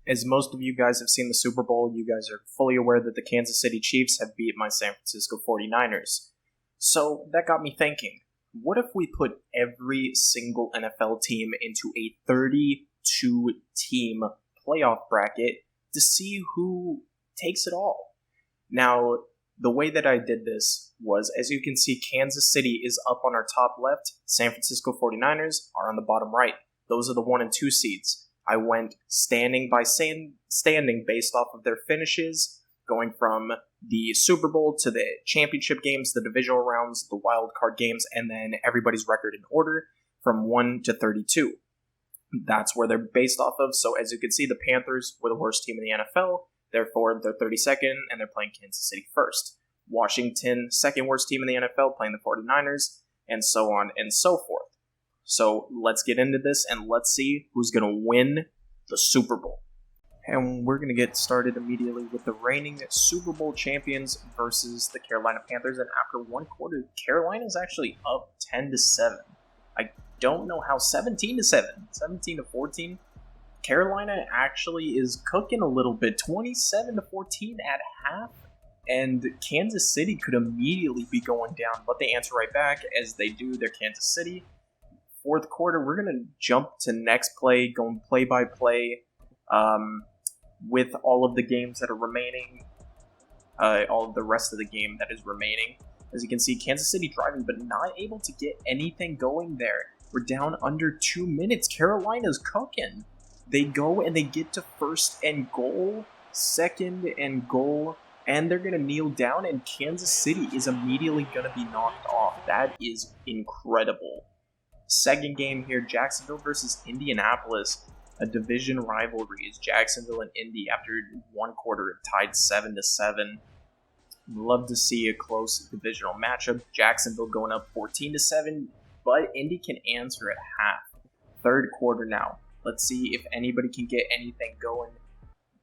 As most of you guys have seen the Super Bowl, you guys are fully aware that the Kansas City Chiefs have beat my San Francisco 49ers. So that got me thinking, what if we put every single NFL team into a 32-team playoff bracket to see who takes it all? Now, the way that I did this was, as you can see, Kansas City is up on our top left, San Francisco 49ers are on the bottom right. Those are the 1 and 2 seeds. I went standing by standing based off of their finishes, going from the Super Bowl to the championship games, the divisional rounds, the wild card games, and then everybody's record in order from 1 to 32. That's where they're based off of. So as you can see, the Panthers were the worst team in the NFL. Therefore, they're 32nd, and they're playing Kansas City first. Washington, second worst team in the NFL, playing the 49ers, and so on and so forth. So let's get into this and let's see who's going to win the Super Bowl. And we're going to get started immediately with the reigning Super Bowl champions versus the Carolina Panthers. And after one quarter, Carolina's actually up 10-7. I don't know how 17-7, 17-14. Carolina actually is cooking a little bit, 27-14 at half. And Kansas City could immediately be going down, but they answer right back as they do. They're Kansas City. Fourth quarter, we're going to jump to next play, going play-by-play with all of the games that are remaining, all of the rest of the game that is remaining. As you can see, Kansas City driving, but not able to get anything going there. We're down under 2 minutes. Carolina's cooking. They go and they get to first and goal, second and goal, and they're going to kneel down, and Kansas City is immediately going to be knocked off. That is incredible. Second game here, Jacksonville versus Indianapolis, a division rivalry. Is Jacksonville and Indy after one quarter tied 7-7. Love to see a close divisional matchup. Jacksonville going up 14-7, but Indy can answer at half. Third quarter now. Let's see if anybody can get anything going.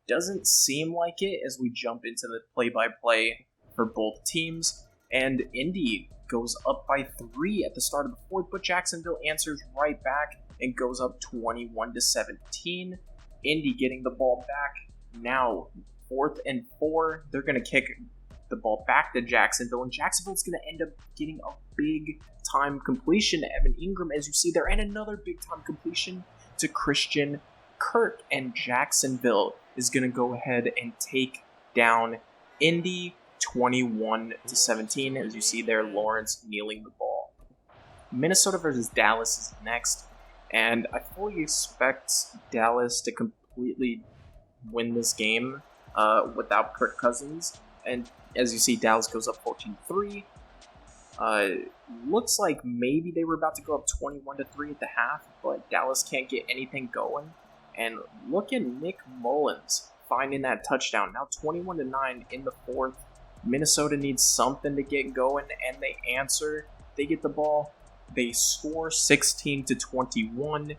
Doesn't seem like it as we jump into the play-by-play for both teams. And Indy goes up by 3 at the start of the fourth, but Jacksonville answers right back and goes up 21-17. Indy getting the ball back. Now, 4th and 4. They're going to kick the ball back to Jacksonville, and Jacksonville's going to end up getting a big-time completion to Evan Ingram, as you see there, and another big-time completion to Christian Kirk, and Jacksonville is going to go ahead and take down Indy 21-17. As you see there, Lawrence kneeling the ball. Minnesota versus Dallas is next, and I fully expect Dallas to completely win this game without Kirk Cousins. And as you see, Dallas goes up 14-3. Looks like maybe they were about to go up 21-3 at the half, but Dallas can't get anything going. And look at Nick Mullins finding that touchdown. Now 21-9 in the fourth. Minnesota needs something to get going, and they answer. They get the ball. They score 16-21.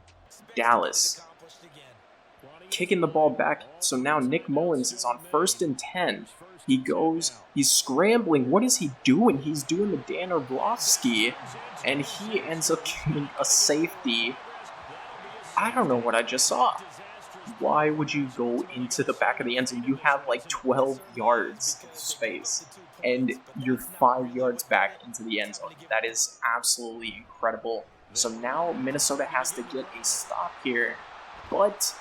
Dallas kicking the ball back. So now Nick Mullins is on 1st and 10. He goes, he's scrambling. What is he doing? He's doing the Dan Orlovsky, and he ends up getting a safety. I don't know what I just saw. Why would you go into the back of the end zone? You have like 12 yards of space, and you're 5 yards back into the end zone. That is absolutely incredible. So now Minnesota has to get a stop here, but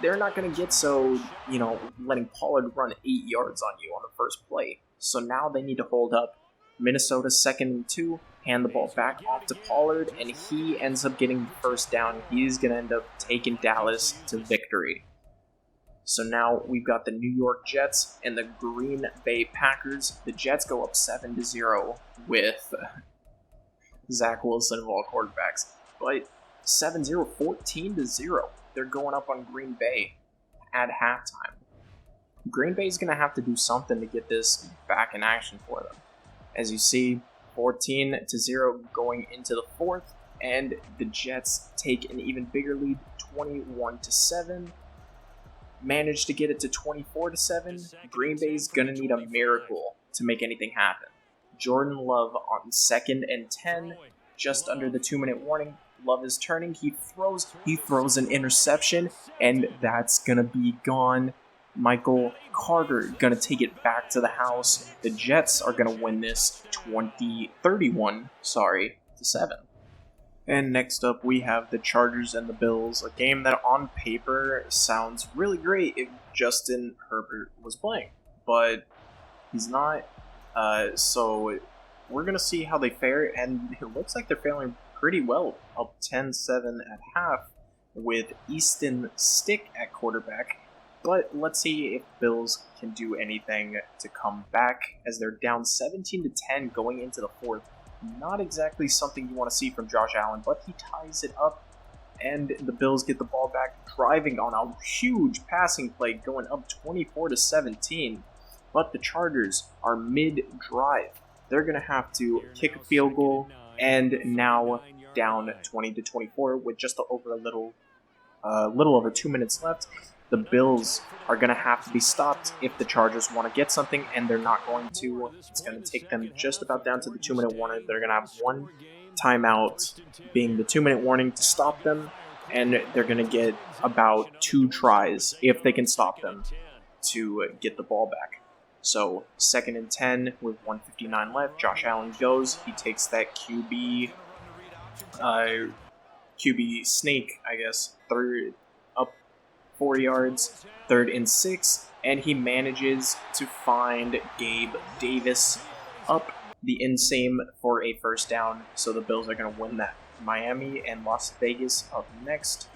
they're not going to get so, letting Pollard run 8 yards on you on the first play. So now they need to hold up. Minnesota 2nd and 2, hand the ball back off to Pollard, and he ends up getting the first down. He's going to end up taking Dallas to victory. So now we've got the New York Jets and the Green Bay Packers. The Jets go up 7-0 with Zach Wilson of all quarterbacks. But 7-0, 14-0. They're going up on Green Bay at halftime. Green Bay's going to have to do something to get this back in action for them. As you see, 14-0 going into the fourth, and the Jets take an even bigger lead, 21-7. Manage to get it to 24-7. Green Bay's going to need a miracle to make anything happen. Jordan Love on 2nd and 10, just under the 2-minute warning, Love is turning. He throws an interception, and that's gonna be gone. Michael Carter gonna take it back to the house. The Jets are gonna win this 31 to 7. And next up, we have the Chargers and the Bills, a game that on paper sounds really great if Justin Herbert was playing, but he's not. So we're going to see how they fare, and it looks like they're failing pretty well, up 10-7 at half with Easton Stick at quarterback. But let's see if the Bills can do anything to come back, as they're down 17-10 going into the fourth. Not exactly something you want to see from Josh Allen, but he ties it up, and the Bills get the ball back, driving on a huge passing play, going up 24-17. But the Chargers are mid-drive. They're going to have to kick a field goal, and now down 20-24 with just over a little over 2 minutes left. The Bills are going to have to be stopped if the Chargers want to get something, and they're not going to. It's going to take them just about down to the 2-minute warning. They're going to have one timeout, being the 2-minute warning, to stop them, and they're going to get about 2 tries if they can stop them to get the ball back. So 2nd and 10 with 1:59 left. Josh Allen goes. He takes that QB snake, I guess, third up 4 yards, 3rd and 6, and he manages to find Gabe Davis up the inseam for a first down. So the Bills are going to win that. Miami and Las Vegas up next.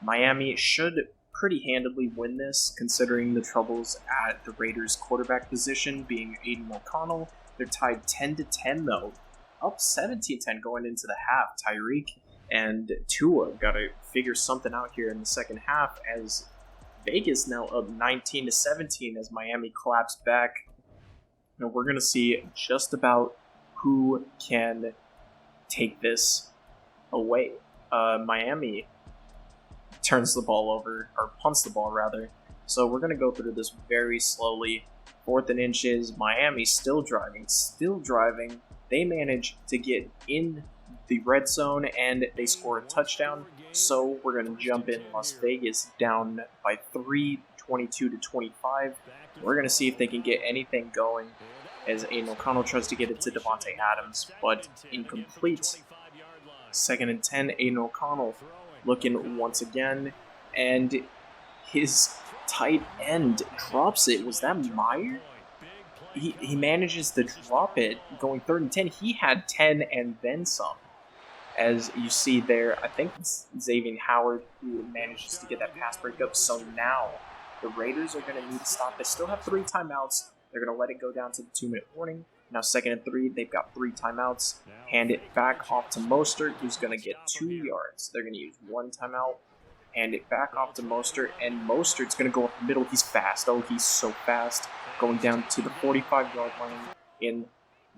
Miami should pretty handedly win this, considering the troubles at the Raiders' quarterback position, being Aiden O'Connell. They're tied 10-10 though, up 17-10 going into the half. Tyreek and Tua got to figure something out here in the second half, as Vegas now up 19-17 as Miami collapsed back. Now we're going to see just about who can take this away. Miami turns the ball over, or punts the ball rather. So we're going to go through this very slowly. 4th and inches, Miami still driving. They manage to get in the red zone, and they score a touchdown. So we're going to jump in. Las Vegas down by 3, 22-25. We're going to see if they can get anything going, as Aiden O'Connell tries to get it to Devontae Adams, but incomplete. 2nd and 10, Aiden O'Connell looking once again, and his tight end drops it. Was that Meyer? He manages to drop it going 3rd and 10. He had 10 and then some. As you see there, I think it's Xavier Howard who manages to get that pass breakup. So now the Raiders are going to need to stop. They still have 3 timeouts. They're going to let it go down to the 2-minute warning. Now 2nd and 3, they've got 3 timeouts. Hand it back off to Mostert, who's going to get 2 yards. They're going to use 1 timeout. Hand it back off to Mostert, and Mostert's going to go up the middle. He's fast. Oh, he's so fast. Going down to the 45-yard line in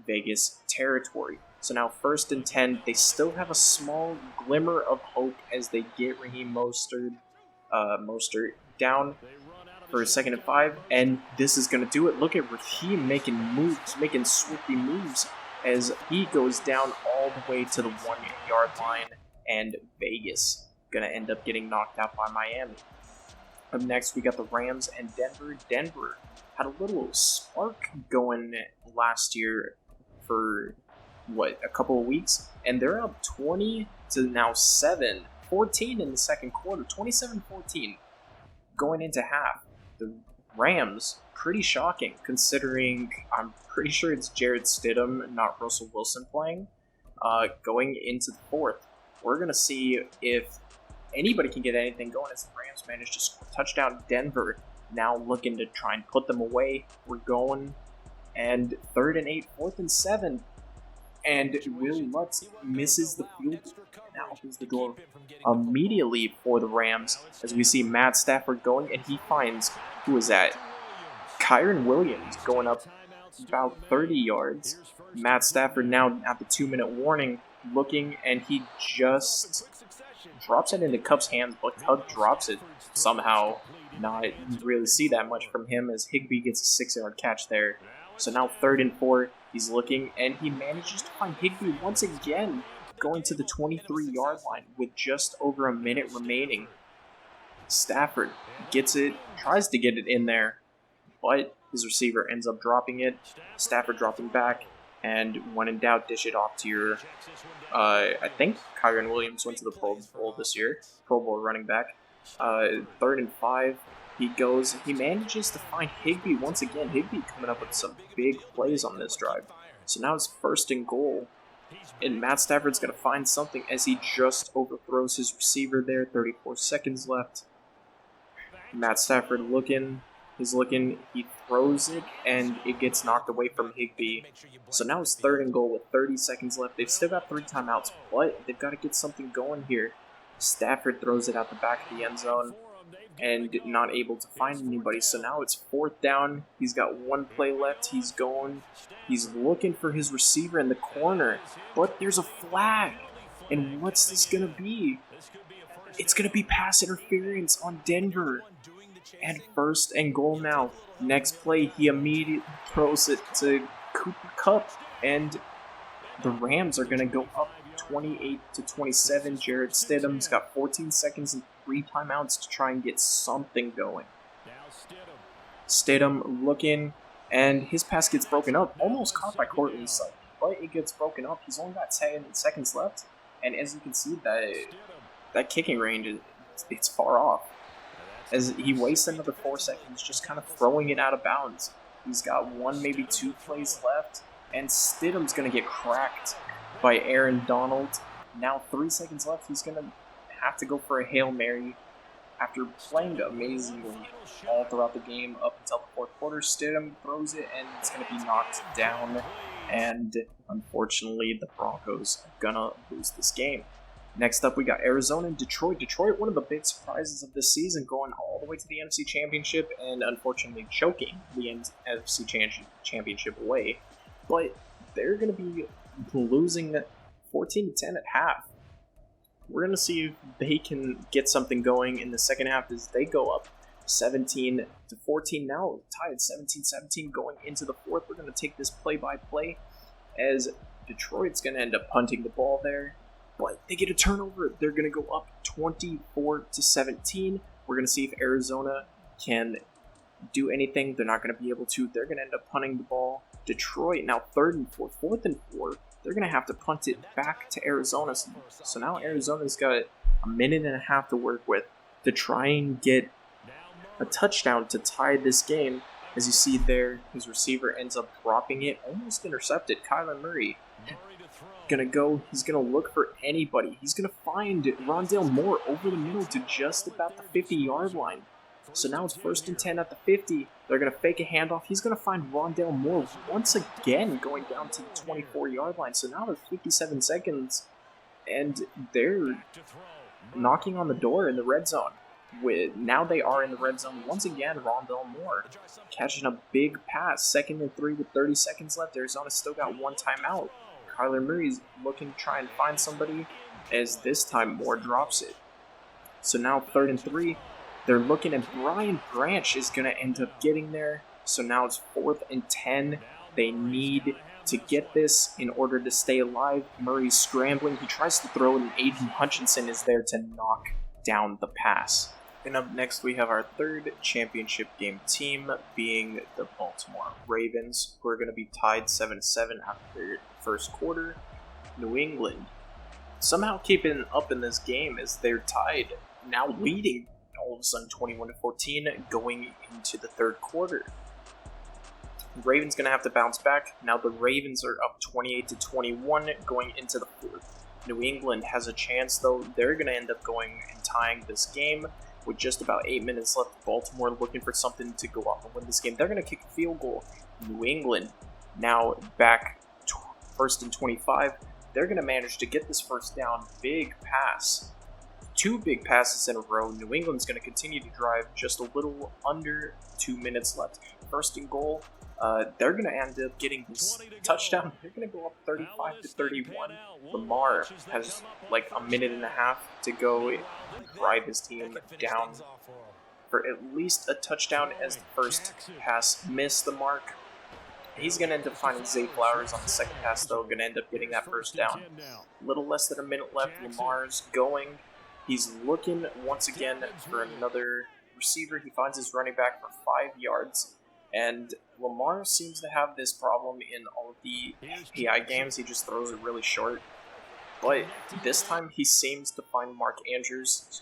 Vegas territory. So now 1st and 10, they still have a small glimmer of hope as they get Raheem Mostert down for 2nd and 5, and this is going to do it. Look at Raheem making moves, making swifty moves, as he goes down all the way to the 1-yard line, and Vegas going to end up getting knocked out by Miami. Up next, we got the Rams and Denver. Denver had a little spark going last year for, a couple of weeks, and they're up 20 to now 14 in the second quarter, 27-14 going into half. The Rams, pretty shocking, considering I'm pretty sure it's Jarrett Stidham, not Russell Wilson, playing. Going into the fourth, we're going to see if anybody can get anything going, as the Rams managed to score a touchdown. Denver now looking to try and put them away. We're going, and 3rd and 8, 4th and 7. And Will Lutz misses the field goal. Now opens the door immediately for the Rams, as we see Matt Stafford going, and he finds, who is that? Kyron Williams going up about 30 yards. Matt Stafford now at the 2-minute warning looking, and he just drops it into Kupp's hands, but Kupp drops it somehow. Not really see that much from him, as Higbee gets a 6-yard catch there. So now 3rd and 4, he's looking, and he manages to find Higbee once again. going to the 23-yard line with just over a minute remaining. Stafford gets it, tries to get it in there, but his receiver ends up dropping it. Stafford dropping back, and when in doubt, dish it off to your, I think Kyron Williams went to the Pro Bowl this year, Pro Bowl running back. 3rd and 5, he manages to find Higbee once again. Higbee coming up with some big plays on this drive. So now it's 1st and goal, and Matt Stafford's going to find something as he just overthrows his receiver there. 34 seconds left. Matt Stafford he's looking, he throws it, and it gets knocked away from Higbee. So now it's 3rd and goal with 30 seconds left. They've still got 3 timeouts, but they've got to get something going here. Stafford throws it out the back of the end zone and not able to find anybody. So now it's 4th down. He's got 1 play left. He's looking for his receiver in the corner, but there's a flag. And what's this going to be? It's going to be pass interference on Denver. And 1st and goal now. Next play, he immediately throws it to Cooper Kupp, and the Rams are going to go up 28-27. Jarrett Stidham's got 14 seconds and 3 timeouts to try and get something going. Stidham looking, and his pass gets broken up, almost caught by Courtland Sutton, but it gets broken up. He's only got 10 seconds left, and as you can see, that kicking range, it's far off. As he wastes another 4 seconds just kind of throwing it out of bounds. He's got 1, maybe 2 plays left, and Stidham's going to get cracked by Aaron Donald. Now 3 seconds left. He's going to have to go for a Hail Mary. After playing amazingly all throughout the game up until the 4th quarter, Stidham throws it, and it's going to be knocked down. And unfortunately, the Broncos are going to lose this game. Next up, we got Arizona and Detroit. Detroit, one of the big surprises of this season, going all the way to the NFC Championship and unfortunately choking the NFC Championship away. But they're going to be losing 14-10 at half. We're going to see if they can get something going in the second half as they go up 17-14 now, tied 17-17 going into the 4th. We're going to take this play-by-play as Detroit's going to end up punting the ball there. But they get a turnover. They're going to go up 24-17. We're going to see if Arizona can do anything. They're not going to be able to. They're going to end up punting the ball. Detroit now 3rd and 4, 4th and 4. They're going to have to punt it back to Arizona. So now Arizona's got a minute and a half to work with to try and get a touchdown to tie this game. As you see there, his receiver ends up dropping it, almost intercepted. Kyler Murray he's gonna look for anybody. He's gonna find Rondale Moore over the middle to just about the 50-yard line. So now it's 1st and 10 at the 50. They're gonna fake a handoff. He's gonna find Rondale Moore once again going down to the 24-yard line. So now there's 57 seconds, and they're knocking on the door in the red zone. Now they are in the red zone once again. Rondale Moore catching a big pass. 2nd and 3 with 30 seconds left. Arizona's still got 1 timeout. Kyler Murray's looking to try and find somebody, as this time Moore drops it. So now 3rd and 3, they're looking, and Brian Branch is going to end up getting there. So now it's 4th and 10. They need to get this in order to stay alive. Murray's scrambling. He tries to throw it, and Aiden Hutchinson is there to knock down the pass. And up next, we have our 3rd championship game team, being the Baltimore Ravens, who are going to be tied 7-7 after the 1st quarter. New England somehow keeping up in this game as they're tied, now leading all of a sudden 21-14 going into the 3rd quarter. Ravens going to have to bounce back. Now the Ravens are up 28-21 going into the 4th. New England has a chance, though. They're going to end up going and tying this game with just about 8 minutes left. Baltimore looking for something to go up and win this game. They're going to kick a field goal. New England now back 1st and 25. They're going to manage to get this 1st down. Big pass. 2 big passes in a row. New England's going to continue to drive. Just a little under 2 minutes left. 1st and goal. They're going to end up getting this touchdown. They're going to go up 35-31. Lamar has like a minute and a half to go and drive his team down for at least a touchdown, as the first pass missed the mark. He's going to end up finding Zay Flowers on the second pass, though. Going to end up getting that first down. A little less than a minute left. Lamar's going. He's looking once again for another receiver. He finds his running back for 5 yards. And Lamar seems to have this problem in all of the PI games. He just throws it really short. But this time he seems to find Mark Andrews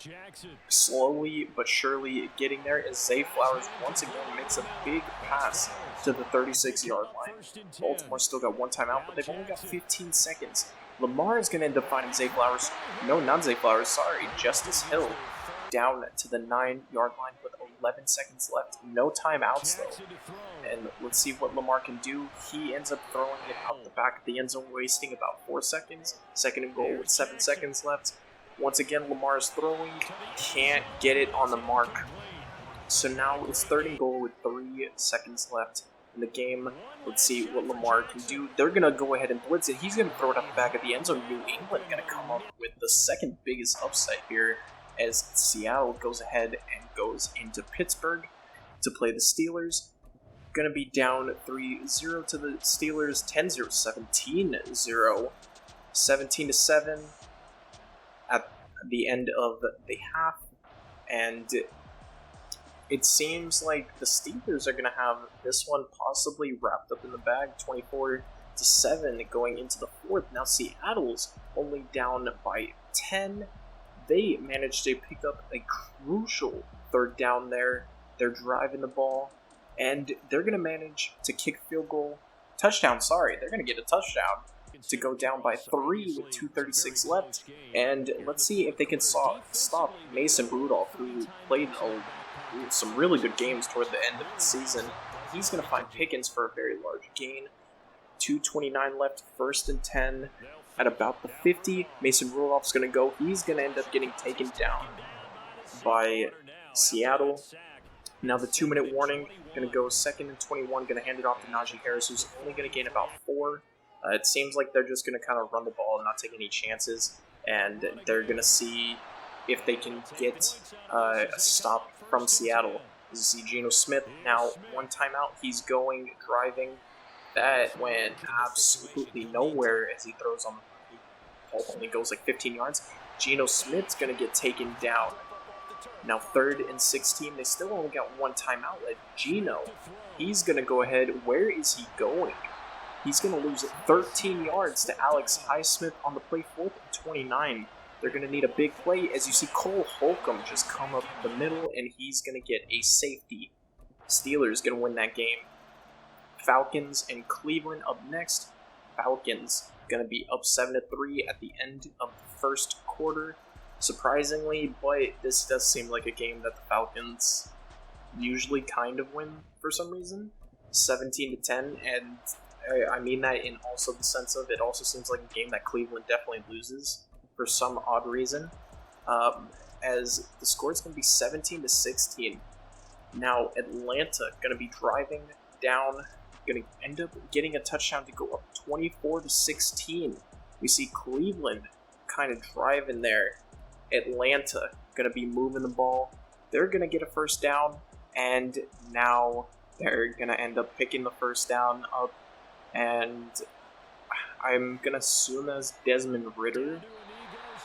slowly but surely getting there as Zay Flowers once again makes a big pass to the 36-yard line. Baltimore still got one timeout, but they've only got 15 seconds. Lamar is going to end up finding Zay Flowers. No, not Zay Flowers, sorry. Justice Hill down to the 9-yard line with 11 seconds left. No timeouts, though. And let's see what Lamar can do. He ends up throwing it out the back of the end zone, wasting about 4 seconds. Second and goal with 7 seconds left. Once again, Lamar is throwing. Can't get it on the mark. So now it's third and goal with 3 seconds left in the game. Let's see what Lamar can do. They're going to go ahead and blitz it. He's going to throw it out the back of the end zone. New England going to come up with the second biggest upside here, as Seattle goes ahead and goes into Pittsburgh to play the Steelers. Going to be down 3-0 to the Steelers, 10-0, 17-0, 17-7 at the end of the half. And it seems like the Steelers are going to have this one possibly wrapped up in the bag, 24-7 going into the fourth. Now Seattle's only down by 10. They managed to pick up a crucial third down there. They're driving the ball, and they're going to manage to kick field goal. Touchdown, sorry. They're going to get a touchdown to go down by 3 with 2:36 left. And let's see if they can stop Mason Rudolph, who played some really good games toward the end of the season. He's going to find Pickens for a very large gain. 2:29 left, first and 10. At about the 50, Mason Rudolph's going to go. He's going to end up getting taken down by Seattle. Now the 2-minute warning, going to go second and 21, going to hand it off to Najee Harris, who's only going to gain about 4. It seems like they're just going to kind of run the ball and not take any chances, and they're going to see if they can get a stop from Seattle. You see Geno Smith now, one timeout, he's going, driving. That went absolutely nowhere as he throws on the ball. Only goes like 15 yards. Geno Smith's going to get taken down. Now third and 16. They still only got one timeout left. Geno, he's going to go ahead. Where is he going? He's going to lose 13 yards to Alex Highsmith on the play, 4th and 29. They're going to need a big play as you see Cole Holcomb just come up the middle, and he's going to get a safety. Steelers going to win that game. Falcons and Cleveland up next. Falcons going to be up 7-3 at the end of the first quarter. Surprisingly, but this does seem like a game that the Falcons usually kind of win for some reason. 17-10, and I mean that in also the sense of it also seems like a game that Cleveland definitely loses for some odd reason. As the score is going to be 17-16. Now Atlanta going to be driving down, going to end up getting a touchdown to go up 24-16. We see Cleveland kind of driving there. Atlanta going to be moving the ball. They're going to get a first down, and now they're going to end up picking the first down up, and I'm going to assume as Desmond Ridder,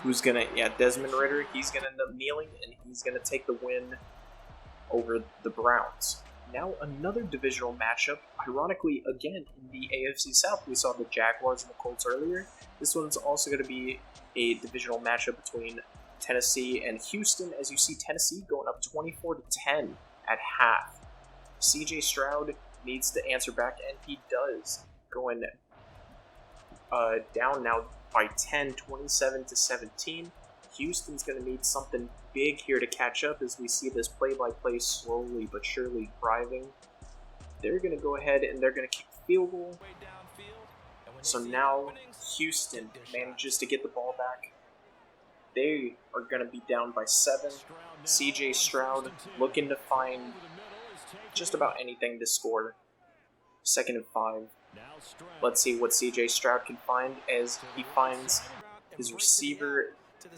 who's going to, Desmond Ridder, he's going to end up kneeling, and he's going to take the win over the Browns. Now another divisional matchup, ironically again in the AFC South. We saw the Jaguars and the Colts earlier. This one's also going to be a divisional matchup between Tennessee and Houston, as you see Tennessee going up 24-10 at half. CJ Stroud needs to answer back, and he does, going down now by 10, 27-17. Houston's going to need something big here to catch up as we see this play-by-play slowly but surely driving. They're going to go ahead and they're going to kick the field goal. So now Houston manages to get the ball back. They are going to be down by 7. CJ Stroud looking to find just about anything to score. 2nd and 5. Let's see what CJ Stroud can find as he finds his receiver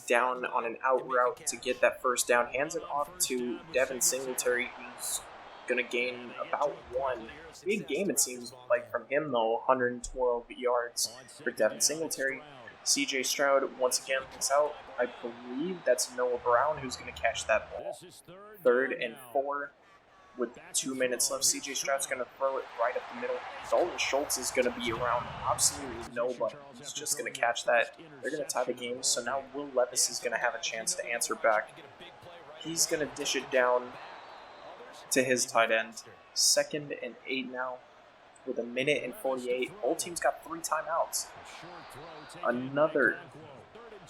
down on an out route to get that first down. Hands it off to Devin Singletary, who's gonna gain about 1. Big game, it seems like, from him, though. 112 yards for Devin Singletary. CJ Stroud once again looks out. I believe that's Noah Brown who's going to catch that ball. 3rd and 4 with 2 minutes left. CJ Stroud's going to throw it right up the middle. Dalton Schultz is going to be around absolutely nobody. He's just going to catch that. They're going to tie the game, so now Will Levis is going to have a chance to answer back. He's going to dish it down to his tight end. 2nd and 8 now. With 1:48, both teams got 3 timeouts. Another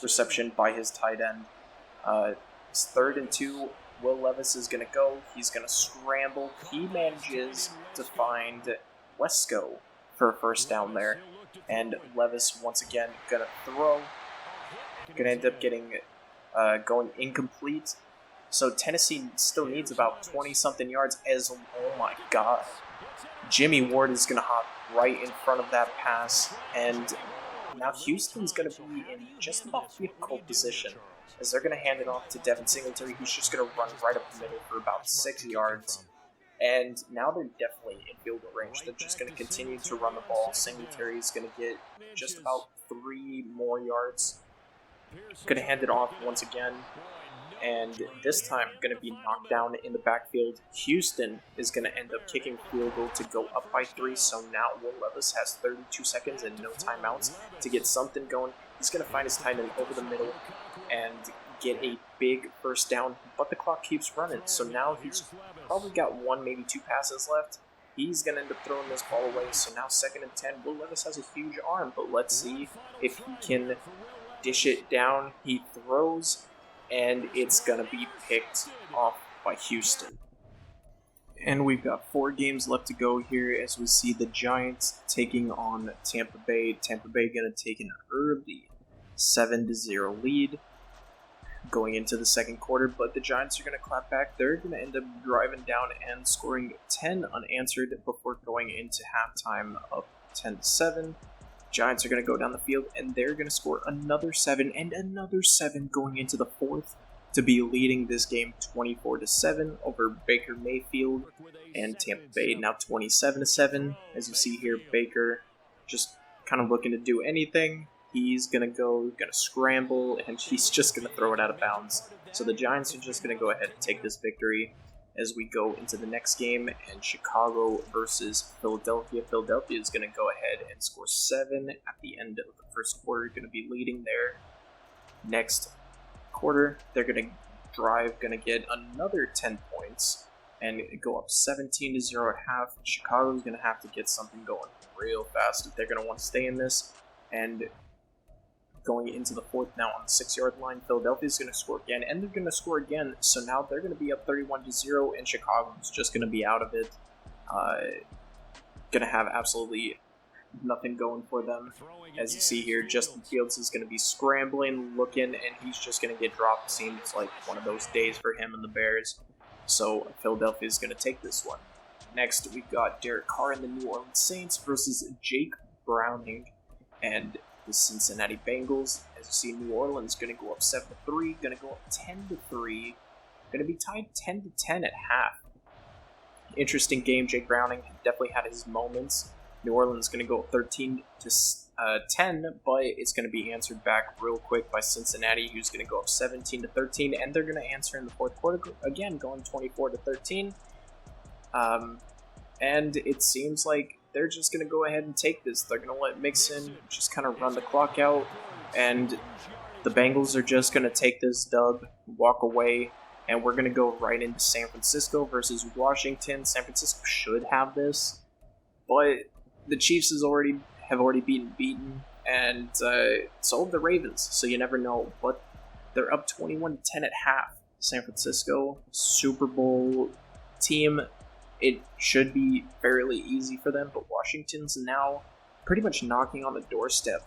reception by his tight end. It's 3rd and 2. Will Levis is going to go. He's going to scramble. He manages to find Wesco for a first down there. And Levis once again going to throw. Going to end up going incomplete. So Tennessee still needs about 20-something yards as, oh my god. Jimmy Ward is going to hop right in front of that pass, and now Houston's going to be in just about field goal position, as they're going to hand it off to Devin Singletary, who's just going to run right up the middle for about 6 yards. And now they're definitely in field goal range. They're just going to continue to run the ball. Singletary is going to get just about 3 more yards. Going to hand it off once again. And this time going to be knocked down in the backfield. Houston is going to end up kicking field goal to go up by 3. So now Will Levis has 32 seconds and no timeouts to get something going. He's going to find his tight end over the middle and get a big first down. But the clock keeps running. So now he's probably got 1, maybe 2 passes left. He's going to end up throwing this ball away. So now 2nd and 10. Will Levis has a huge arm. But let's see if he can dish it down. He throws, and it's going to be picked off by Houston. And we've got 4 games left to go here as we see the Giants taking on Tampa Bay. Tampa Bay going to take an early 7-0 lead going into the second quarter, but the Giants are going to clap back. They're going to end up driving down and scoring 10 unanswered before going into halftime up 10-7. Giants are going to go down the field, and they're going to score another 7 and another 7 going into the fourth to be leading this game 24-7 over Baker Mayfield and Tampa Bay. Now 27-7. As you see here, Baker just kind of looking to do anything. He's going to scramble, and he's just going to throw it out of bounds. So the Giants are just going to go ahead and take this victory as we go into the next game, and Chicago versus Philadelphia. Philadelphia is going to go ahead and score 7 at the end of the first quarter, going to be leading there. Next quarter, they're going to drive, going to get another 10 points, and go up 17-0 at half. Chicago's going to have to get something going real fast if they're going to want to stay in this. And going into the fourth now on the 6-yard line, Philadelphia's going to score again, and they're going to score again. So now they're going to be up 31-0, and Chicago's just going to be out of it. Going to have absolutely nothing going for them. As you see here, Justin Fields is going to be scrambling, looking, and he's just going to get dropped. Seems like one of those days for him and the Bears. So Philadelphia is going to take this one. Next, we've got Derek Carr and the New Orleans Saints versus Jake Browning and the Cincinnati Bengals. As you see, New Orleans going to go up 7-3, going to go up 10-3, going to be tied 10-10 at half. Interesting game. Jake Browning definitely had his moments. New Orleans going to go 13-10, but it's going to be answered back real quick by Cincinnati, who's going to go up 17-13, and they're going to answer in the fourth quarter again, going 24-13. And it seems like they're just going to go ahead and take this. They're going to let Mixon just kind of run the clock out, and the Bengals are just going to take this dub, walk away, and we're going to go right into San Francisco versus Washington. San Francisco should have this, but the Chiefs have already beaten, and so have the Ravens, so you never know. But they're up 21-10 at half. San Francisco, Super Bowl team. It should be fairly easy for them, but Washington's now pretty much knocking on the doorstep.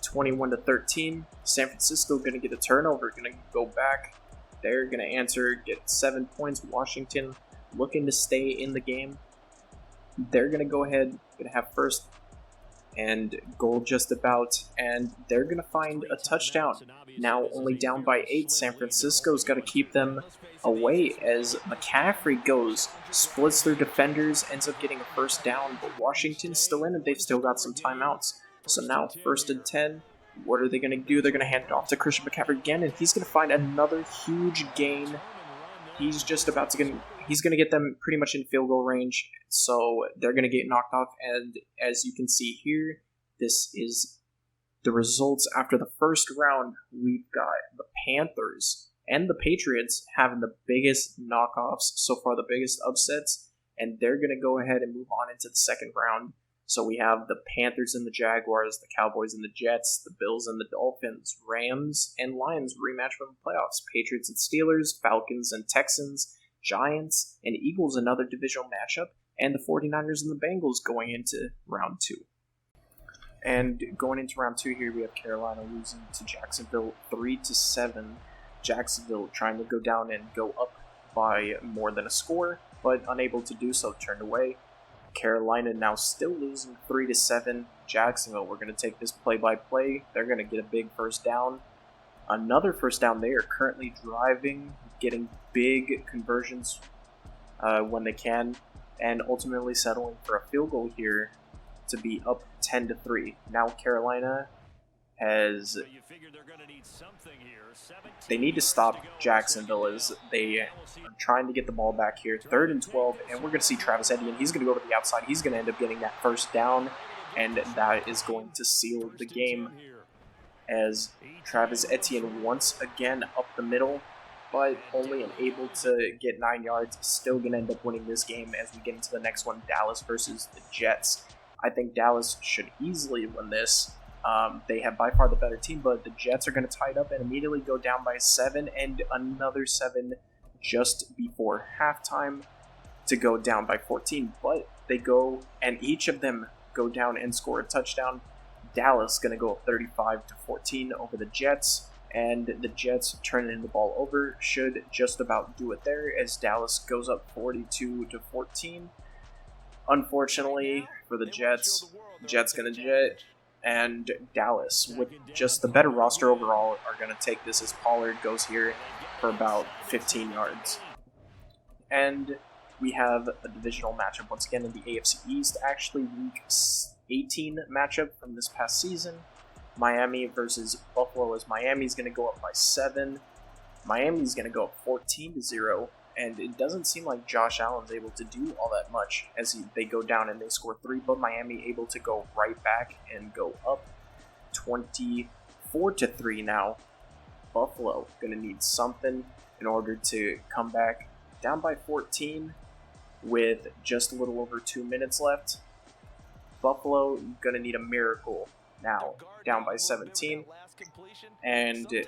21-13. San Francisco going to get a turnover, going to go back. They're going to answer, get 7 points. Washington looking to stay in the game. They're going to go ahead, going to have first and goal just about, and they're going to find a touchdown. Now only down by 8, San Francisco's got to keep them away as McCaffrey goes, splits their defenders, ends up getting a first down, but Washington's still in and they've still got some timeouts. So now 1st and 10, what are they going to do? They're going to hand it off to Christian McCaffrey again, and he's going to find another huge gain. He's just about to he's going to get them pretty much in field goal range, so they're going to get knocked off, and as you can see here, this is the results after the first round. We've got the Panthers and the Patriots having the biggest knockoffs so far, the biggest upsets, and they're going to go ahead and move on into the second round. So we have the Panthers and the Jaguars, the Cowboys and the Jets, the Bills and the Dolphins, Rams and Lions rematch from the playoffs, Patriots and Steelers, Falcons and Texans, Giants and Eagles, another divisional matchup, and the 49ers and the Bengals going into round 2. And going into round 2 here, we have Carolina losing to Jacksonville 3-7. Jacksonville trying to go down and go up by more than a score, but unable to do so, turned away. Carolina now still losing 3-7. Jacksonville, we're going to take this play-by-play. They're going to get a big first down. Another first down. They are currently driving, getting big conversions when they can, and ultimately settling for a field goal here to be up 10-3. Now Carolina has... They need to stop Jacksonville as they are trying to get the ball back here. 3rd and 12, and we're going to see Travis Etienne. He's going to go over the outside. He's going to end up getting that first down, and that is going to seal the game as Travis Etienne once again up the middle, but only able to get 9 yards. Still going to end up winning this game as we get into the next one, Dallas versus the Jets. I think Dallas should easily win this. They have by far the better team, but the Jets are going to tie it up and immediately go down by 7 and another 7 just before halftime to go down by 14. But they go, and each of them go down and score a touchdown. Dallas going to go 35-14 over the Jets, and the Jets turning the ball over should just about do it there as Dallas goes up 42-14. Unfortunately for the Jets going to jet, and Dallas, with just the better roster overall, are going to take this as Pollard goes here for about 15 yards. And we have a divisional matchup once again in the AFC East, actually week 18 matchup from this past season. Miami versus Buffalo, as Miami's going to go up by 7. Miami's going to go up 14-0. And it doesn't seem like Josh Allen's able to do all that much as they go down and they score 3, but Miami able to go right back and go up 24-3 now. Buffalo going to need something in order to come back down by 14 with just a little over 2 minutes left. Buffalo going to need a miracle now, down by 17. And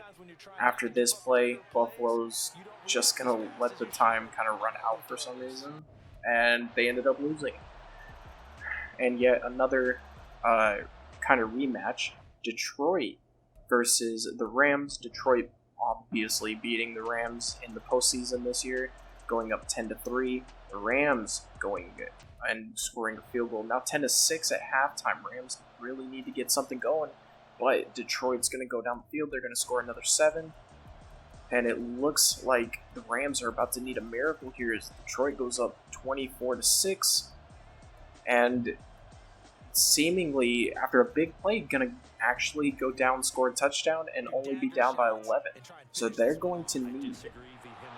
after this play, Buffalo's just going to let the time kind of run out for some reason, and they ended up losing. And yet another kind of rematch, Detroit versus the Rams. Detroit obviously beating the Rams in the postseason this year, going up 10-3. The Rams going and scoring a field goal, now 10-6 at halftime. Rams really need to get something going. But Detroit's going to go down the field. They're going to score another 7. And it looks like the Rams are about to need a miracle here as Detroit goes up 24-6. And seemingly, after a big play, going to actually go down, score a touchdown, and only be down by 11. So they're going to need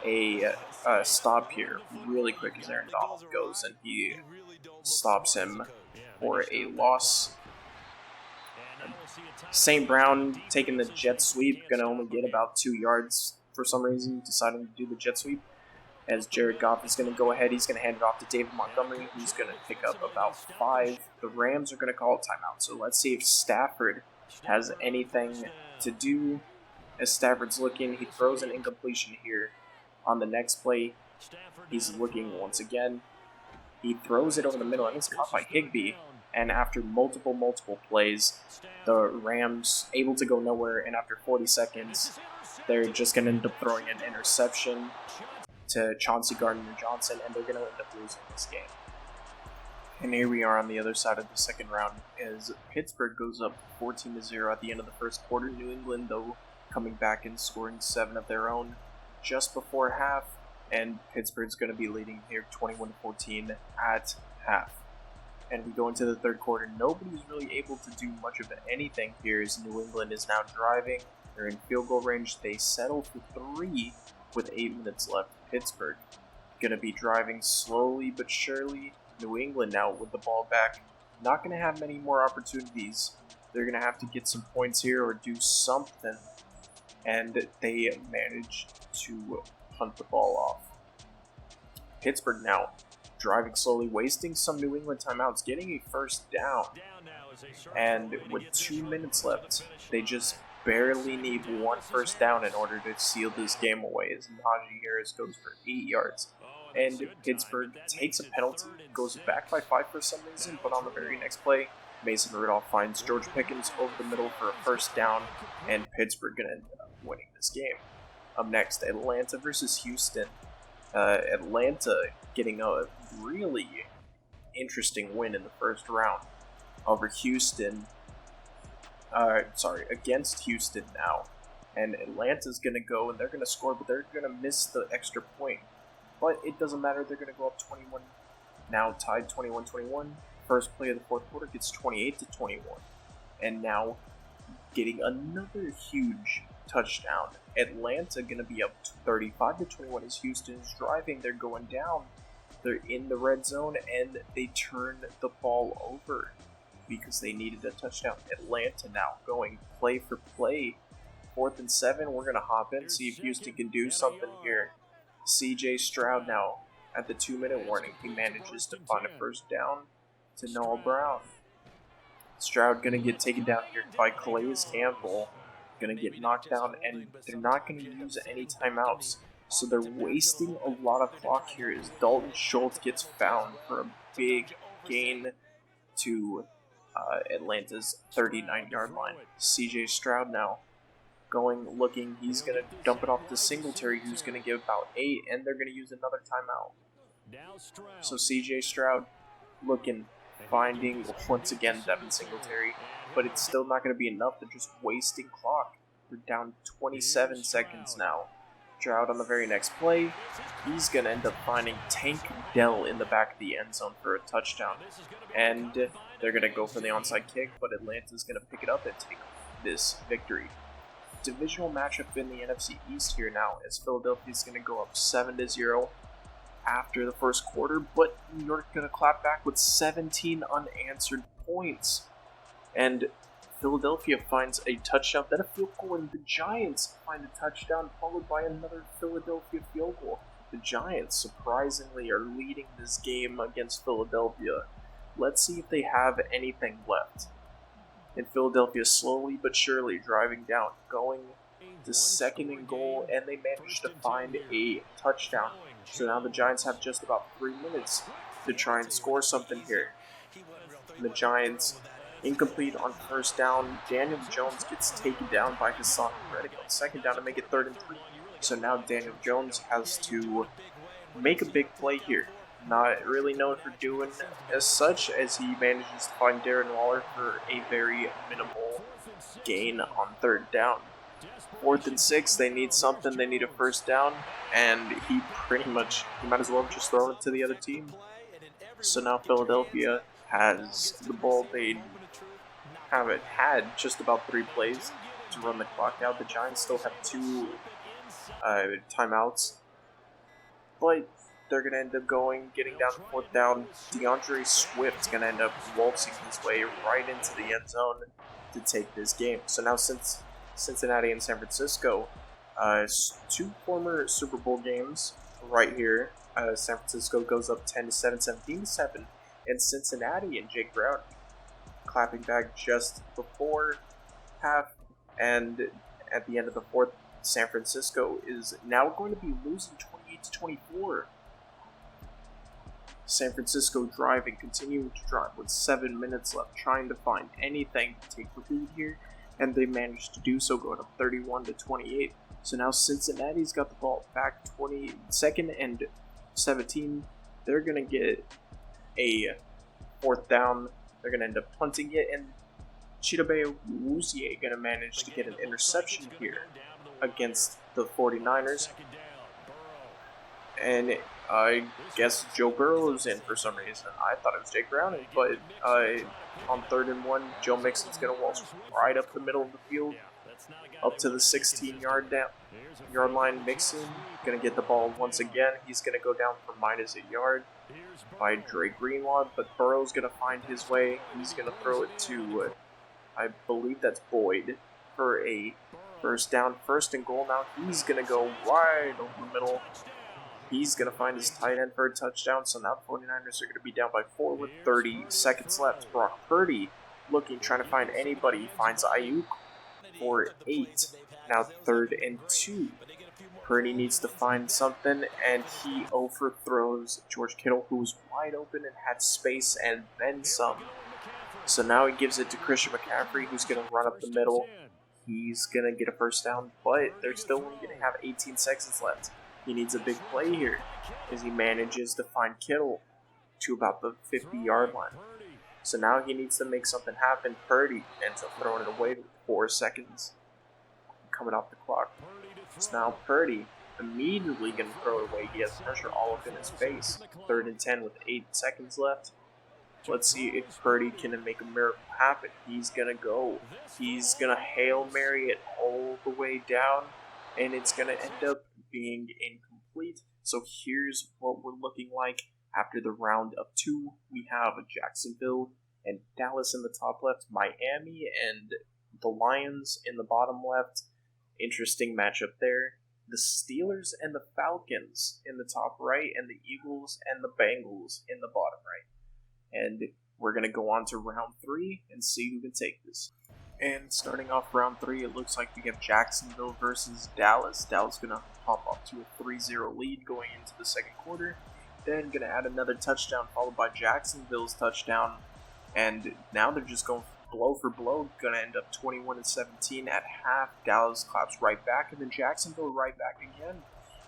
a stop here really quick as Aaron Donald goes, and he stops him for a loss. St. Brown taking the jet sweep, going to only get about 2 yards for some reason, deciding to do the jet sweep. As Jared Goff is going to go ahead, he's going to hand it off to David Montgomery, who's going to pick up about 5. The Rams are going to call a timeout, so let's see if Stafford has anything to do. As Stafford's looking, he throws an incompletion here. On the next play, he's looking once again. He throws it over the middle, and it's caught by Higbee. And after multiple plays, the Rams able to go nowhere, and after 40 seconds, they're just going to end up throwing an interception to Chauncey Gardner-Johnson, and they're going to end up losing this game. And here we are on the other side of the second round as Pittsburgh goes up 14-0 at the end of the first quarter. New England, though, coming back and scoring 7 of their own just before half, and Pittsburgh's going to be leading here 21-14 at half. And we go into the third quarter. Nobody's really able to do much of anything here as New England is now driving. They're in field goal range. They settle for 3 with 8 minutes left. Pittsburgh going to be driving slowly but surely. New England now with the ball back. Not going to have many more opportunities. They're going to have to get some points here or do something. And they manage to punt the ball off. Pittsburgh now driving slowly, wasting some New England timeouts, getting a first down. And with 2 minutes left, they just barely need 1 first down in order to seal this game away as Najee Harris goes for 8 yards. And Pittsburgh takes a penalty, goes back by 5 for some reason, but on the very next play, Mason Rudolph finds George Pickens over the middle for a first down, and Pittsburgh going to end up winning this game. Up next, Atlanta versus Houston. Atlanta getting a really interesting win in the first round over Houston. Against Houston now. And Atlanta's going to go and they're going to score, but they're going to miss the extra point. But it doesn't matter, they're going to go up 21. Now tied 21-21. First play of the fourth quarter gets 28-21. And now getting another huge touchdown. Atlanta going to be up 35-21 as Houston is driving. They're going down. They're in the red zone and they turn the ball over because they needed a touchdown. Atlanta now going play for play. 4th and 7. We're going to hop in, see if Houston can do something here. CJ Stroud now at the 2-minute warning. He manages to find a first down to Noah Brown. Stroud going to get taken down here by Calais Campbell. Going to get knocked down, and they're not going to use any timeouts. So they're wasting a lot of clock here as Dalton Schultz gets found for a big gain to Atlanta's 39-yard line. CJ Stroud now looking, he's going to dump it off to Singletary, who's going to give about 8, and they're going to use another timeout. So CJ Stroud looking, finding, once again, Devin Singletary, but it's still not going to be enough. They're just wasting clock. We're down 27 seconds now. Stroud on the very next play, he's going to end up finding Tank Dell in the back of the end zone for a touchdown. And they're going to go for the onside kick, but Atlanta's going to pick it up and take this victory. Divisional matchup in the NFC East here now, as Philadelphia's going to go up 7-0 after the first quarter, but New York going to clap back with 17 unanswered points. And Philadelphia finds a touchdown, then a field goal, and the Giants find a touchdown, followed by another Philadelphia field goal. The Giants, surprisingly, are leading this game against Philadelphia. Let's see if they have anything left. And Philadelphia slowly but surely driving down, going to 2nd and goal, and they manage to find a touchdown. So now the Giants have just about 3 minutes to try and score something here. And the Giants, incomplete on first down. Daniel Jones gets taken down by Hassan Reddick on 2nd down to make it 3rd and 3. So now Daniel Jones has to make a big play here. Not really known for doing as such, as he manages to find Darren Waller for a very minimal gain on 3rd down. 4th and 6, they need something, they need a first down, and he might as well just throw it to the other team. So now Philadelphia has the ball. They had just about 3 plays to run the clock out. The Giants still have 2 timeouts, but they're going to end up getting down to 4th down. DeAndre Swift's going to end up waltzing his way right into the end zone to take this game. So now, since Cincinnati and San Francisco, 2 former Super Bowl games right here. San Francisco goes up 10-7, 17-7, and Cincinnati and Jake Brown clapping back just before half, and at the end of the 4th, San Francisco is now going to be losing 28-24. San Francisco continuing to drive with 7 minutes left, trying to find anything to take the lead here, and they managed to do so, going up 31-28. So now Cincinnati's got the ball back, 22nd and 17. They're going to get a 4th down. They're going to end up punting it, and Chidobe Awuzie going to manage to get an interception here against the 49ers. And I guess Joe Burrow is in for some reason. I thought it was Jake Browning, but on 3rd and 1, Joe Mixon's going to waltz right up the middle of the field, up to the 16-yard line. Mixon going to get the ball once again. He's going to go down for -1 yard by Dre Greenlaw, but Burrow's going to find his way. He's going to throw it to, I believe that's Boyd, for a first down, 1st and goal. Now he's going to go wide over the middle. He's going to find his tight end for a touchdown, so now the 49ers are going to be down by 4 with 30 seconds left. Brock Purdy trying to find anybody. He finds Ayuk for 8. Now 3rd and 2. Purdy needs to find something, and he overthrows George Kittle, who was wide open and had space and then some. So now he gives it to Christian McCaffrey, who's going to run up the middle. He's going to get a first down, but they're still only going to have 18 seconds left. He needs a big play here as he manages to find Kittle to about the 50-yard line. So now he needs to make something happen. Purdy ends up throwing it away with 4 seconds coming off the clock. So now Purdy immediately going to throw it away. He has pressure all up in his face. 3rd and 10 with 8 seconds left. Let's see if Purdy can make a miracle happen. He's going to go. He's going to Hail Mary it all the way down, and it's going to end up being incomplete. So here's what we're looking like after the round of 2. We have Jacksonville and Dallas in the top left, Miami and the Lions in the bottom left. Interesting matchup there. The Steelers and the Falcons in the top right, and the Eagles and the Bengals in the bottom right. And we're going to go on to round 3 and see who can take this. And starting off round 3, it looks like we have Jacksonville versus Dallas. Dallas going to hop up to a 3-0 lead going into the second quarter. Then going to add another touchdown followed by Jacksonville's touchdown. And now they're just going blow for blow. Going to end up 21-17 at half. Dallas claps right back, and then Jacksonville right back again.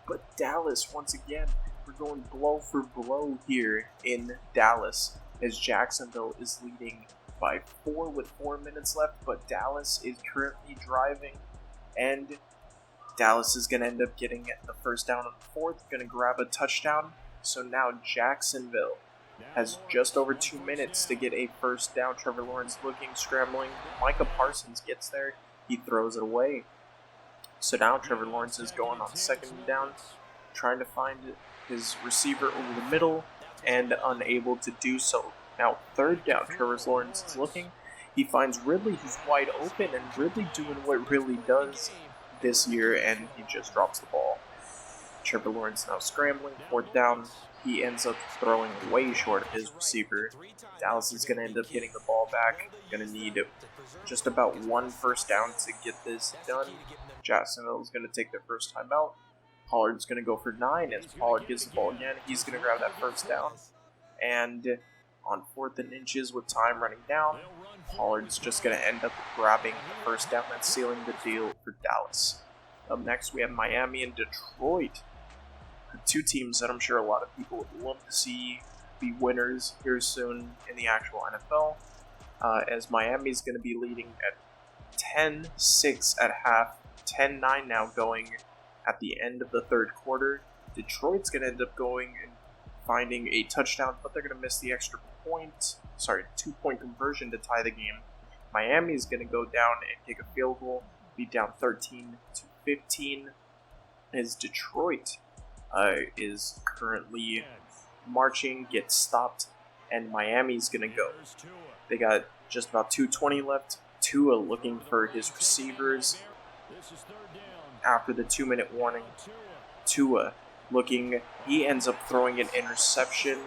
But Dallas, once again, we're going blow for blow here in Dallas as Jacksonville is leading by 4 with 4 minutes left, but Dallas is currently driving, and Dallas is going to end up getting the first down on the 4th, going to grab a touchdown. So now Jacksonville has just over 2 minutes to get a first down. Trevor Lawrence looking, scrambling. Micah Parsons gets there. He throws it away. So now Trevor Lawrence is going on 2nd down, trying to find his receiver over the middle, and unable to do so. Now, 3rd down, Trevor Lawrence is looking. He finds Ridley, who's wide open, and Ridley doing what Ridley does this year, and he just drops the ball. Trevor Lawrence now scrambling, 4th down. He ends up throwing way short of his receiver. Dallas is going to end up getting the ball back. Going to need just about 1 first down to get this done. Jacksonville is going to take their first time out. Pollard's going to go for 9 as Pollard gets the ball again. He's going to grab that first down. And on 4th and inches with time running down, Pollard's just going to end up grabbing the first down and sealing the deal for Dallas. Up next, we have Miami and Detroit. 2 teams that I'm sure a lot of people would love to see be winners here soon in the actual NFL. As Miami's going to be leading at 10-6 at half, 10-9 now going at the end of the 3rd quarter. Detroit's going to end up going and finding a touchdown, but they're going to miss the extra point. 2-point conversion to tie the game. Miami is going to go down and kick a field goal, be down 13-15. As Detroit is currently marching, gets stopped, and Miami's going to go. They got just about 2:20 left. Tua looking for his receivers after the 2-minute warning. Tua looking, he ends up throwing an interception.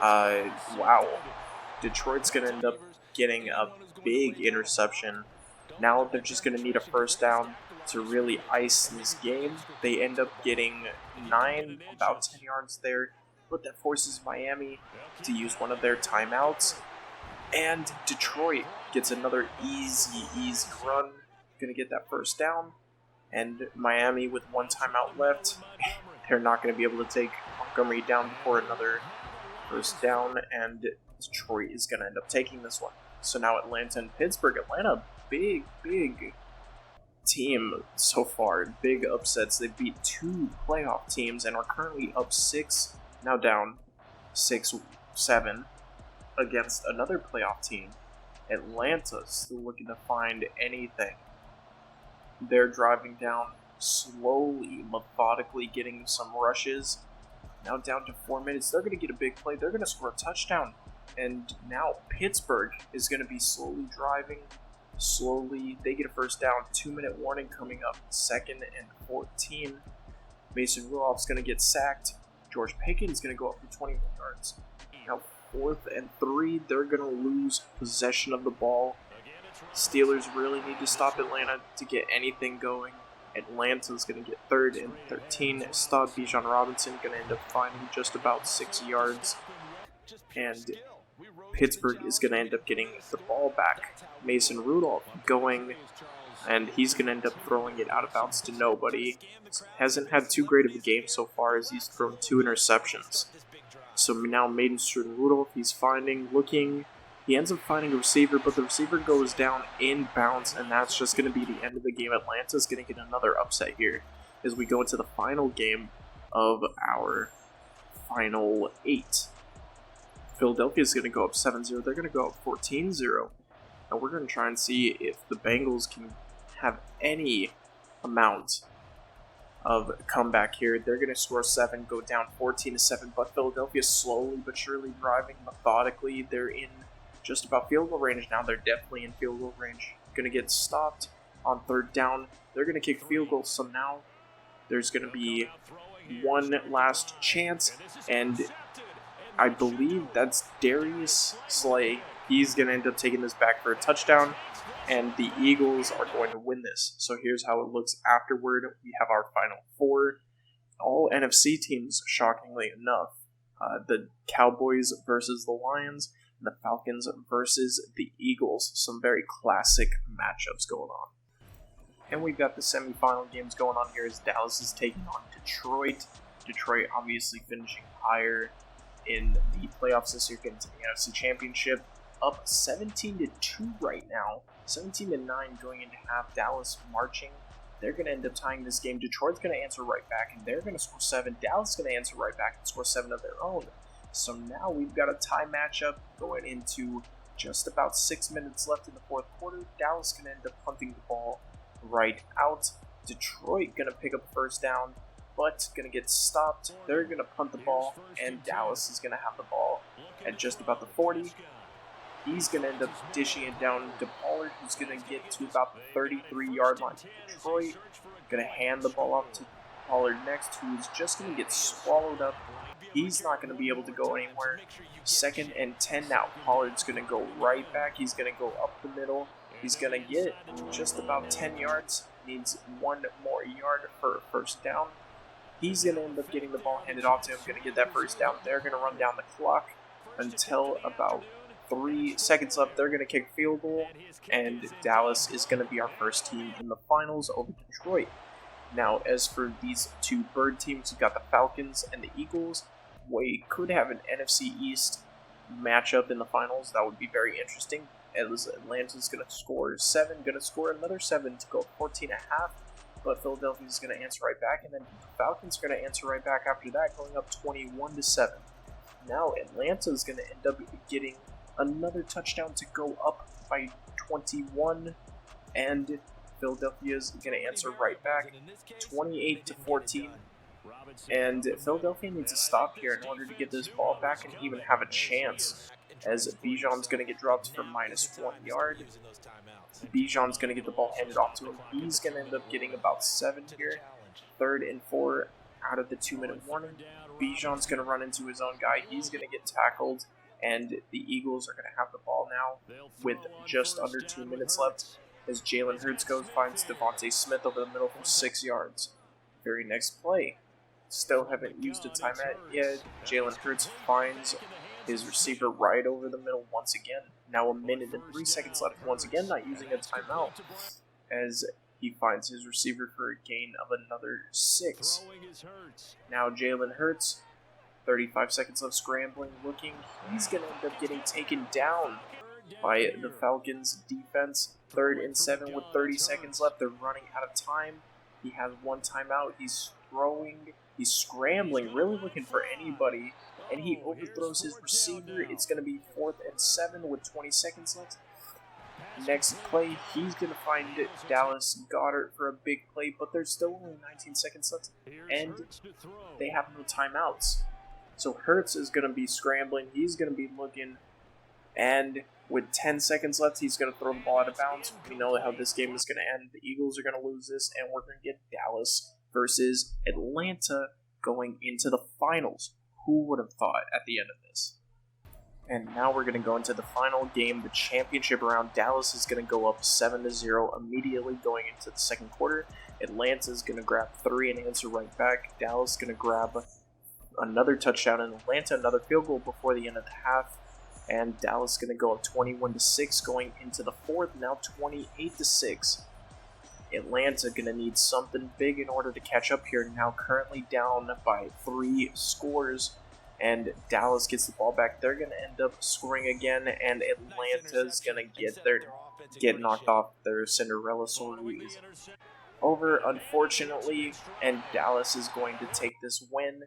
Wow. Detroit's going to end up getting a big interception. Now they're just going to need a first down to really ice this game. They end up getting 9, about 10 yards there, but that forces Miami to use one of their timeouts. And Detroit gets another easy run. Going to get that first down. And Miami with 1 timeout left, they're not going to be able to take Montgomery down for another first down, and Detroit is going to end up taking this one. So now Atlanta and Pittsburgh. Atlanta, big team so far. Big upsets. They beat 2 playoff teams and are currently up 6, now down 6-7 against another playoff team. Atlanta still looking to find anything. They're driving down slowly, methodically getting some rushes. Now down to 4 minutes. They're going to get a big play. They're going to score a touchdown. And now Pittsburgh is going to be slowly driving. Slowly, they get a first down. 2-minute warning coming up. 2nd and 14. Mason Rudolph's going to get sacked. George Pickens going to go up for 21 yards. Now 4th and 3. They're going to lose possession of the ball. Steelers really need to stop Atlanta to get anything going. Atlanta's going to get 3rd and 13. Stop Bijan Robinson, going to end up finding just about 6 yards. And Pittsburgh is going to end up getting the ball back. Mason Rudolph going, and he's going to end up throwing it out of bounds to nobody. Hasn't had too great of a game so far as he's thrown 2 interceptions. So now Mason Rudolph, he's looking. He ends up finding a receiver, but the receiver goes down in bounds, and that's just going to be the end of the game. Atlanta's going to get another upset here as we go into the final game of our final 8. Philadelphia is going to go up 7-0. They're going to go up 14-0. And we're going to try and see if the Bengals can have any amount of comeback here. They're going to score 7, go down 14-7, but Philadelphia slowly but surely driving methodically. They're in just about field goal range now. They're definitely in field goal range. Going to get stopped on 3rd down. They're going to kick field goals, so now there's going to be one last chance, and I believe that's Darius Slay. He's going to end up taking this back for a touchdown, and the Eagles are going to win this. So here's how it looks afterward. We have our final 4. All NFC teams, shockingly enough. The Cowboys versus the Lions, and the Falcons versus the Eagles. Some very classic matchups going on. And we've got the semifinal games going on here as Dallas is taking on Detroit. Detroit obviously finishing higher in the playoffs this year, getting to the NFC Championship. Up 17-2 right now. 17-9 going into half. Dallas marching. They're going to end up tying this game. Detroit's going to answer right back, and they're going to score 7. Dallas is going to answer right back and score 7 of their own. So now we've got a tie matchup going into just about 6 minutes left in the 4th quarter. Dallas going to end up punting the ball right out. Detroit going to pick up a first down, but going to get stopped. They're going to punt the ball, and Dallas is going to have the ball at just about the 40. He's going to end up dishing it down to Pollard, who's going to get to about the 33-yard line. Detroit going to hand the ball off to Pollard next, who's just going to get swallowed up. He's not going to be able to go anywhere. 2nd and 10 now. Pollard's going to go right back. He's going to go up the middle. He's going to get just about 10 yards. Needs 1 more yard for a first down. He's going to end up getting the ball handed off to him. Going to get that first down. They're going to run down the clock until about 3 seconds left. They're going to kick field goal, and Dallas is going to be our first team in the finals over Detroit. Now, as for these 2 bird teams, we've got the Falcons and the Eagles. We could have an NFC East matchup in the finals. That would be very interesting. Atlanta's going to score 7, going to score another 7 to go 14.5. But Philadelphia's going to answer right back, and then the Falcons are going to answer right back after that, going up 21-7. Now Atlanta's going to end up getting another touchdown to go up by 21, and Philadelphia's going to answer right back 28-14. And Philadelphia needs to stop here in order to get this ball back and even have a chance, as Bijan's going to get dropped for -1 yard. Bijan's going to get the ball handed off to him. He's going to end up getting about 7 here. 3rd and 4 out of the 2-minute warning. Bijan's going to run into his own guy. He's going to get tackled, and the Eagles are going to have the ball now with just under 2 minutes left, as Jalen Hurts finds Devontae Smith over the middle for 6 yards. Very next play. Still haven't used a timeout yet. Jalen Hurts finds his receiver right over the middle once again. Now 1 minute and 3 seconds left. Once again, not using a timeout, as he finds his receiver for a gain of another 6. Now Jalen Hurts 35 seconds left, scrambling, looking. He's going to end up getting taken down by the Falcons defense. 3rd and 7 with 30 seconds left. They're running out of time. He has one timeout. He's throwing. He's scrambling, really looking for anybody. And he overthrows his receiver. It's going to be 4th and 7 with 20 seconds left. Next play, he's going to find Dallas Goedert for a big play, but there's still only 19 seconds left, and they have no timeouts. So Hurts is going to be scrambling. He's going to be looking, and with 10 seconds left, he's going to throw the ball out of bounds. We know how this game is going to end. The Eagles are going to lose this, and we're going to get Dallas versus Atlanta going into the finals. Who would have thought at the end of this? And now we're going to go into the final game, the championship round. Dallas is going to go up 7-0 immediately going into the second quarter. Atlanta is going to grab 3 and answer right back. Dallas is going to grab another touchdown, and Atlanta another field goal before the end of the half. And Dallas is going to go up 21-6 going into the fourth, now 28-6. Atlanta going to need something big in order to catch up here, now currently down by 3 scores. And Dallas gets the ball back. They're going to end up scoring again, and Atlanta's going to get knocked off their Cinderella story is over, unfortunately, and Dallas is going to take this win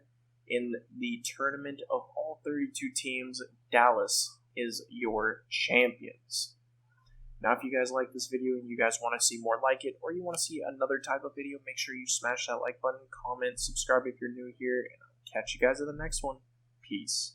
in the tournament of all 32 teams. Dallas is your champions. Now, if you guys like this video and you guys want to see more like it, or you want to see another type of video, make sure you smash that like button, comment, subscribe if you're new here, and I'll catch you guys in the next one. Peace.